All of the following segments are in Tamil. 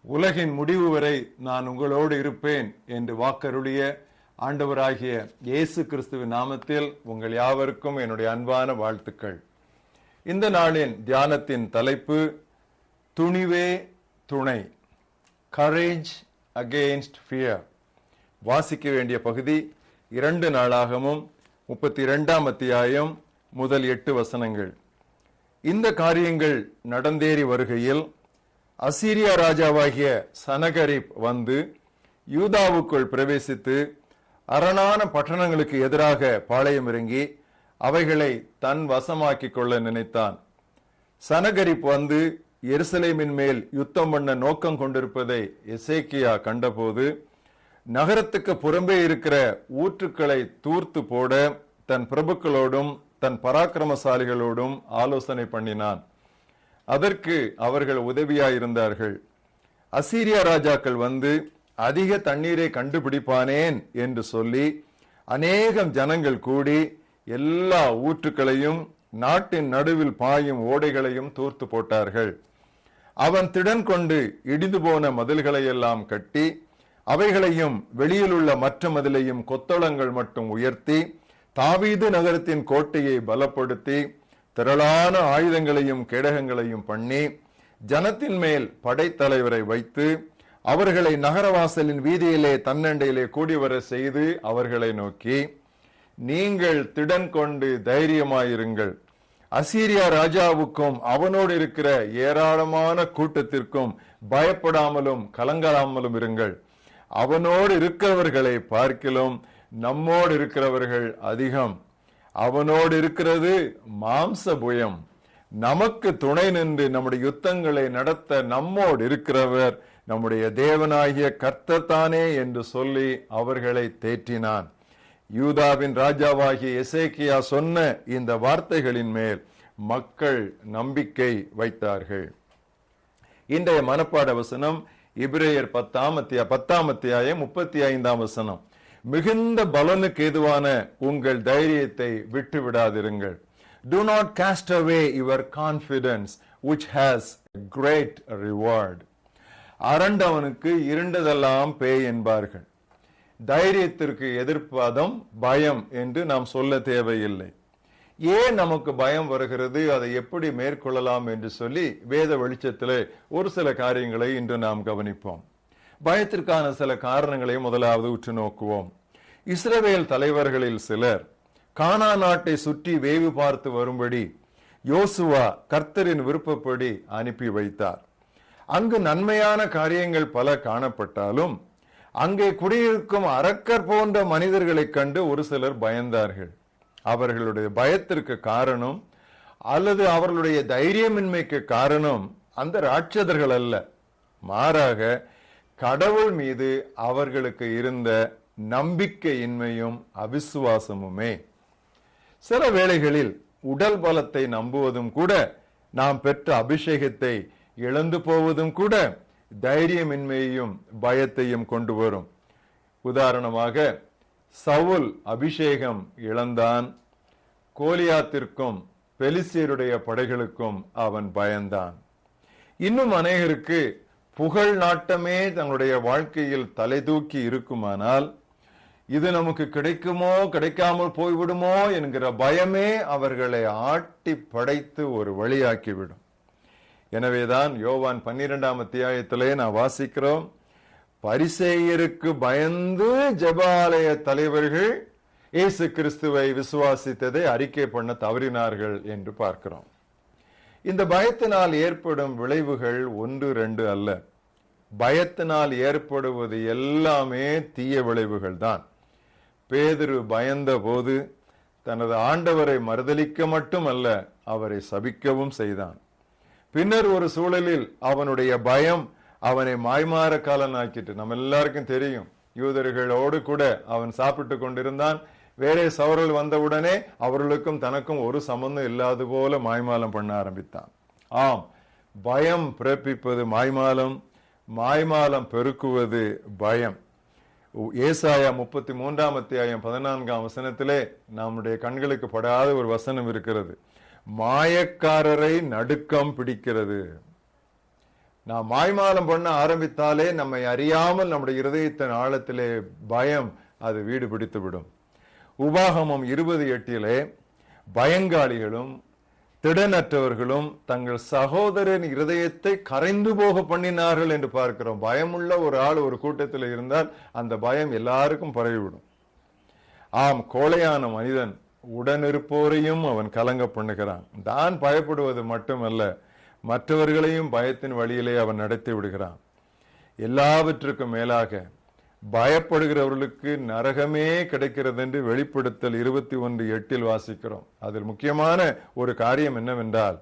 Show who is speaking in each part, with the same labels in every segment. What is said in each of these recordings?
Speaker 1: உலகின் முடிவு வரை நான் உங்களோடு இருப்பேன் என்று வாக்கருளிய ஆண்டவராகிய இயேசு கிறிஸ்துவின் நாமத்தில் உங்கள் யாவருக்கும் என்னுடைய அன்பான வாழ்த்துக்கள். இந்த நாளின் தியானத்தின் தலைப்பு துணிவே துணை, கரேஜ் அகெயின்ஸ்ட் ஃபியர். வாசிக்க வேண்டிய பகுதி 2 நாளாகமும் 32ஆம் அத்தியாயம் முதல் 8 வசனங்கள். இந்த காரியங்கள் நடந்தேறி வருகையில் அசீரியா ராஜாவாகிய சனகரிப் வந்து யூதாவுக்குள் பிரவேசித்து அரணான பட்டணங்களுக்கு எதிராக பாளையம் இறங்கி அவைகளை தன் வசமாக்கிக் கொள்ள நினைத்தான். சனகரிப் வந்து எருசலேமின் மேல் யுத்தம் பண்ண நோக்கம் கொண்டிருப்பதை எசேக்கியா கண்டபோது நகரத்துக்கு புறம்பே இருக்கிற ஊற்றுக்களை தூர்த்து போட தன் பிரபுக்களோடும் தன் பராக்கிரமசாலிகளோடும் ஆலோசனை பண்ணினான். அதற்கு அவர்கள் உதவியாயிருந்தார்கள். அசீரியா ராஜாக்கள் வந்து அதிக தண்ணீரை கண்டுபிடிப்பானேன் என்று சொல்லி அநேகம் ஜனங்கள் கூடி எல்லா ஊற்றுக்களையும் நாட்டின் நடுவில் பாயும் ஓடைகளையும் தூர்த்து போட்டார்கள். அவன் திடன் கொண்டு இடிந்து போன மதில்களை எல்லாம் கட்டி அவைகளையும் வெளியில் உள்ள மற்ற மதிலையும் கொத்தளங்கள் மட்டும் உயர்த்தி தாவீது நகரத்தின் கோட்டையை பலப்படுத்தி திரளான ஆயுதங்களையும் கேடகங்களையும் பண்ணி ஜனத்தின் மேல் படைத்தலைவரை வைத்து அவர்களை நகரவாசலின் வீதியிலே தன்னண்டையிலே கூடி வர செய்து அவர்களை நோக்கி, நீங்கள் திடன் கொண்டு தைரியமாயிருங்கள். அசீரியா ராஜாவுக்கும் அவனோடு இருக்கிற ஏராளமான கூட்டத்திற்கும் பயப்படாமலும் கலங்காமலும் இருங்கள். அவனோடு இருக்கிறவர்களை பார்க்கிலும் நம்மோடு இருக்கிறவர்கள் அதிகம். அவனோடு இருக்கிறது மாம்ச புயம். நமக்கு துணை நின்று நம்முடைய யுத்தங்களை நடத்த நம்மோடு இருக்கிறவர் நம்முடைய தேவனாகிய கர்த்தர் தானே என்று சொல்லி அவர்களை தேற்றினான். யூதாவின் ராஜாவாகிய எசேக்கியா சொன்ன இந்த வார்த்தைகளின் மேல் மக்கள் நம்பிக்கை வைத்தார்கள். இன்றைய மனப்பாட வசனம் எபிரேயர் 10ஆம் அத்தியாயம் 35ஆம் வசனம். மிகுந்த பலனுக்கு ஏதுவான உங்கள் தைரியத்தை விட்டு விடாதிருங்கள். Do not cast away your confidence which has a great reward. அரண்டவனுக்கு இருண்டதெல்லாம் பேய் என்பார்கள். தைரியத்திற்கு எதிர்ப்பதம் பயம் என்று நாம் சொல்ல தேவையில்லை. ஏன் நமக்கு பயம் வருகிறது, அதை எப்படி மேற்கொள்ளலாம் என்று சொல்லி வேத வெளிச்சத்திலே ஒரு சில காரியங்களை இன்று நாம் கவனிப்போம். பயத்திற்கான சில காரணங்களை முதலாவது உற்று நோக்குவோம். இஸ்ரவேல் தலைவர்களில் சிலர் கானான் நாட்டை சுற்றி வேவு பார்த்து வரும்படி யோசுவா கர்த்தரின் விருப்பப்படி அனுப்பி வைத்தார். அங்கு நன்மையான காரியங்கள் பல காணப்பட்டாலும் அங்கே குடியிருக்கும் அரக்கர் போன்ற மனிதர்களை கண்டு ஒரு சிலர் பயந்தார்கள். அவர்களுடைய பயத்திற்கு காரணம் அல்லது அவர்களுடைய தைரியமின்மைக்கு காரணம் அந்த ராட்சதர்கள் அல்ல, மாறாக கடவுள் மீது அவர்களுக்கு இருந்த நம்பிக்கையின்மையும் அவிசுவாசமுமே. சில வேளைகளில் உடல் பலத்தை நம்புவதும் கூட, நாம் பெற்ற அபிஷேகத்தை இழந்து போவதும் கூட தைரியமின்மையையும் பயத்தையும் கொண்டு வரும். உதாரணமாக சவுல் அபிஷேகம் இழந்தான். கோலியாத்திற்கும் பெலிஸ்தியருடைய படைகளுக்கும் அவன் பயந்தான். இன்னும் அநேகருக்கு புகழ் நாட்டமே தங்களுடைய வாழ்க்கையில் தலை தூக்கி இருக்குமானால் இது நமக்கு கிடைக்குமோ கிடைக்காமல் போய்விடுமோ என்கிற பயமே அவர்களை ஆட்டி படைத்து ஒரு வழியாக்கிவிடும். எனவேதான் யோவான் 12ஆம் அத்தியாயத்திலே நான் வாசிக்கிறோம், பரிசேயருக்கு பயந்து ஜெபாலய தலைவர்கள் இயேசு கிறிஸ்துவை விசுவாசித்ததை அறிக்கை பண்ண தவறினார்கள் என்று பார்க்கிறோம். இந்த பயத்தினால் ஏற்படும் விளைவுகள் 1-2 அல்ல. பயத்தினால் ஏற்படுவது எல்லாமே தீய விளைவுகள் தான். பேதுரு பயந்த போது தனது ஆண்டவரை மறுதலிக்க மட்டுமல்ல, அவரை சபிக்கவும் செய்தான். பின்னர் ஒரு சூழலில் அவனுடைய பயம் அவனை மாய்மார காலனாக்கிட்டு, நம்ம எல்லாருக்கும் தெரியும், யூதர்களோடு கூட அவன் சாப்பிட்டு கொண்டிருந்தான். வேறே சவரல் வந்தவுடனே அவர்களுக்கும் தனக்கும் ஒரு சம்பந்தம் இல்லாது போல மாய்மாலம் பண்ண ஆரம்பித்தான். ஆம், பயம் பிறப்பிப்பது மாய்மாலம், மாய்மாலம் பெருக்குவது பயம். ஏசாயா 33ஆம் அத்தியாயம் 14ஆம் வசனத்திலே நம்முடைய கண்களுக்கு படாத ஒரு வசனம் இருக்கிறது. மாயக்காரரை நடுக்கம் பிடிக்கிறது. நாம் மாய்மாலம் பண்ண ஆரம்பித்தாலே நம்மை அறியாமல் நம்முடைய இருதயத்தின் ஆழத்திலே பயம் அது வீடு பிடித்து விடும். உபாகமம் 20:8 பயங்காளிகளும் திடனற்றவர்களும் தங்கள் சகோதரன் இருதயத்தை கரைந்து போக பண்ணினார்கள் என்று பார்க்கிறோம். பயமுள்ள ஒரு ஆள் ஒரு கூட்டத்தில் இருந்தால் அந்த பயம் எல்லாருக்கும் பரவிவிடும். ஆம், கோழையான மனிதன் உடனிருப்போரையும் அவன் கலங்க பண்ணுகிறான். தான் பயப்படுவது மட்டுமல்ல, மற்றவர்களையும் பயத்தின் வழியிலே அவன் நடத்தி விடுகிறான். எல்லாவற்றுக்கும் மேலாக பயப்படுகிறவர்களுக்கு நரகமே கிடைக்கிறது என்று வெளிப்படுத்தல் 21:8 வாசிக்கிறோம். அதில் முக்கியமான ஒரு காரியம் என்னவென்றால்,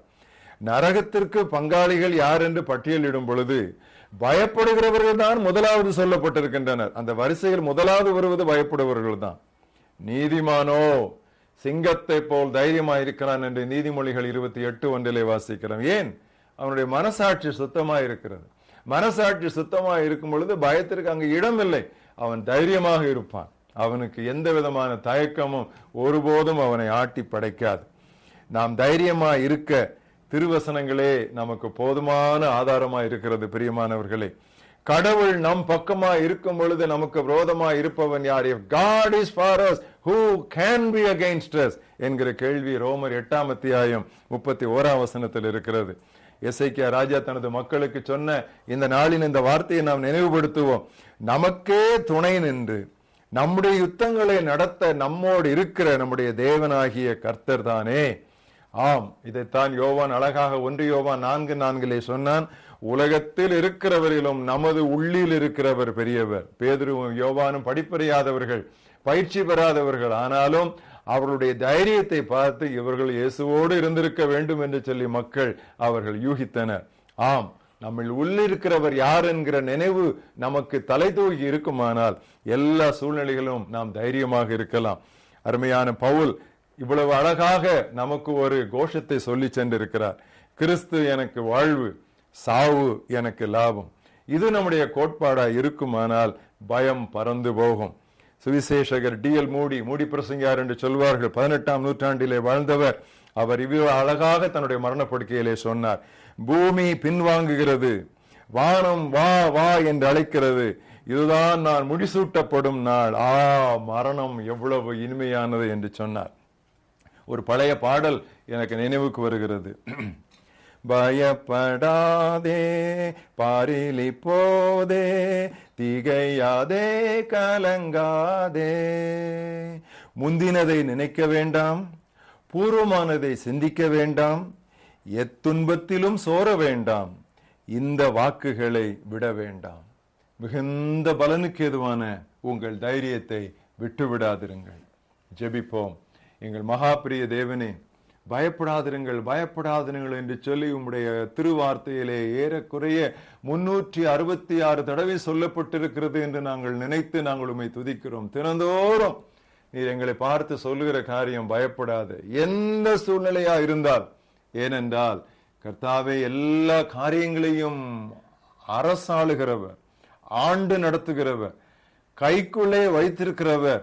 Speaker 1: நரகத்திற்கு பங்காளிகள் யார் என்று பட்டியலிடும் பொழுது பயப்படுகிறவர்கள் தான் முதலாவது சொல்லப்பட்டிருக்கின்றனர். அந்த வரிசையில் முதலாவது வருவது பயப்படுபவர்கள் தான். நீதிமானோ சிங்கத்தை போல் தைரியமாயிருக்கிறான் என்று நீதிமொழிகள் 28:1 வாசிக்கிறோம். ஏன்? அவனுடைய மனசாட்சி சுத்தமாக இருக்கிறது. மனசாட்சி சுத்தமாக இருக்கும் பொழுது பயத்திற்கு அங்கு இடம் இல்லை. அவன் தைரியமாக இருப்பான். அவனுக்கு எந்த விதமான தயக்கமும் ஒருபோதும் அவனை ஆட்டி படைக்காது. நாம் தைரியமா இருக்க திருவசனங்களே நமக்கு போதுமான ஆதாரமா இருக்கிறது. பிரியமானவர்களே, கடவுள் நம் பக்கமா இருக்கும் பொழுது நமக்கு விரோதமா இருப்பவன் யார்? If God is for us, who can be against us என்கிற கேள்வி ரோமர் 8:31 இருக்கிறது. எசேக்கியா ராஜா தனது மக்களுக்கு சொன்ன இந்த நாளின் இந்த வார்த்தையை நாம் நினைவுபடுத்துவோம். நமக்கே துணை நின்று நம்முடைய யுத்தங்களை நடத்த நம்மோடு இருக்கிற நம்முடைய தேவனாகிய கர்த்தர் தானே. ஆம், இதைத்தான் யோவான் அழகாக 1 யோவான் 4:4 சொன்னான். உலகத்தில் இருக்கிறவரிலும் நமது உள்ளில் இருக்கிறவர் பெரியவர். பேதுருவும் யோவானும் படிப்பறியாதவர்கள், பயிற்சி பெறாதவர்கள். ஆனாலும் அவர்களுடைய தைரியத்தை பார்த்து இவர்கள் இயேசுவோடு இருந்திருக்க வேண்டும் என்று சொல்லி மக்கள் அவர்கள் யூகித்தனர். ஆம், நம்ம உள்ளிருக்கிறவர் யார் என்கிற நினைவு நமக்கு தலை தூக்கி இருக்குமானால் எல்லா சூழ்நிலைகளும் நாம் தைரியமாக இருக்கலாம். அருமையான பவுல் இவ்வளவு அழகாக நமக்கு ஒரு கோஷத்தை சொல்லி சென்றிருக்கிறார். கிறிஸ்து எனக்கு வாழ்வு, சாவு எனக்கு லாபம். இது நம்முடைய கோட்பாடா இருக்குமானால் பயம் பறந்து போகும். சுவிசேஷகர் D.L. மூடி பிரசங்கியார் என்று சொல்வார்கள். 18ஆம் நூற்றாண்டிலே வாழ்ந்தவர். அவர் இவ்வளவு அழகாக தன்னுடைய மரணப்படுக்கையிலே சொன்னார். பூமி பின்வாங்குகிறது, வானம் வா வா என்று அழைக்கிறது. இதுதான் நான் முடிசூட்டப்படும் நாள். மரணம் எவ்வளவு இனிமையானது என்று சொன்னார். ஒரு பழைய பாடல் எனக்கு நினைவுக்கு வருகிறது. பயப்படாதே, பாரிலி போதே, திகையாதே, கலங்காதே. முந்தினதை நினைக்க வேண்டாம், பூர்வமானதை சிந்திக்க வேண்டாம், எத்துன்பத்திலும் சோர வேண்டாம், இந்த வாக்குகளை விட வேண்டாம். மிகுந்த பலனுக்கு ஏதுவான உங்கள் தைரியத்தை விட்டுவிடாதிருங்கள். ஜெபிப்போம். எங்கள் மகாபிரிய தேவனே, பயப்படாதிருங்கள் பயப்படாதிருங்கள் என்று சொல்லி உம்முடைய திருவார்த்தையிலே ஏறக்குறைய 366 தடவை சொல்லப்பட்டிருக்கிறது என்று நாங்கள் நினைத்து நாங்கள் உம்மை துதிக்கிறோம். தினந்தோறும் நீர் எங்களை பார்த்து சொல்லுகிற காரியம் பயப்படாது, எந்த சூழ்நிலையா இருந்தால். ஏனென்றால் கர்த்தாவே, எல்லா காரியங்களையும் அரசாளுகிறவர், ஆண்டு நடத்துகிறவர், கைக்குள்ளே வைத்திருக்கிறவர்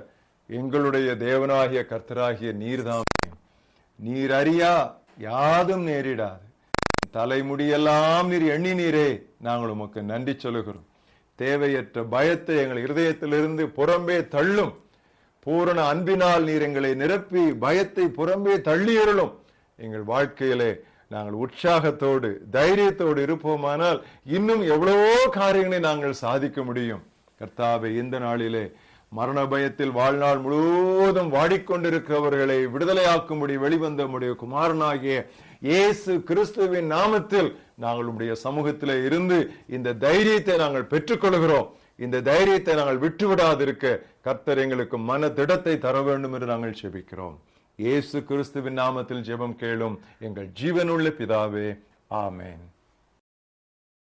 Speaker 1: எங்களுடைய தேவனாகிய கர்த்தராகிய நீர்தான். நீர் அறியா யாதும் நேரிடாது. தலைமுடியெல்லாம் நீர் எண்ணினீரே, நாங்கள் உமக்கு நன்றி சொல்லுகிறோம். தேவையற்ற பயத்தை எங்கள் இருதயத்திலிருந்து புறம்பே தள்ளும். பூரண அன்பினால் நீர் எங்களை நிரப்பி பயத்தை புறம்பே தள்ளியருளும். எங்கள் வாழ்க்கையிலே நாங்கள் உற்சாகத்தோடு தைரியத்தோடு இருப்போமானால் இன்னும் எவ்வளவோ காரியங்களை நாங்கள் சாதிக்க முடியும். கர்த்தாவே, இந்த நாளிலே மரண பயத்தில் வாழ்நாள் முழுவதும் வாடிக்கொண்டிருக்கிறவர்களை விடுதலையாக்கும்படி வெளிவந்த உம்முடைய குமாரனாகிய இயேசு கிறிஸ்துவின் நாமத்தில் நாங்கள் உம்முடைய சமூகத்திலே இருந்து இந்த தைரியத்தை நாங்கள் பெற்றுக்கொள்கிறோம். இந்த தைரியத்தை நாங்கள் விட்டுவிடாதிருக்க கர்த்தர் எங்களுக்கு மன திடத்தை தர வேண்டும் என்று நாங்கள் ஜெபிக்கிறோம். இயேசு கிறிஸ்துவின் நாமத்தில் ஜெபம் கேளும் எங்கள் ஜீவனுள்ள பிதாவே, ஆமென்.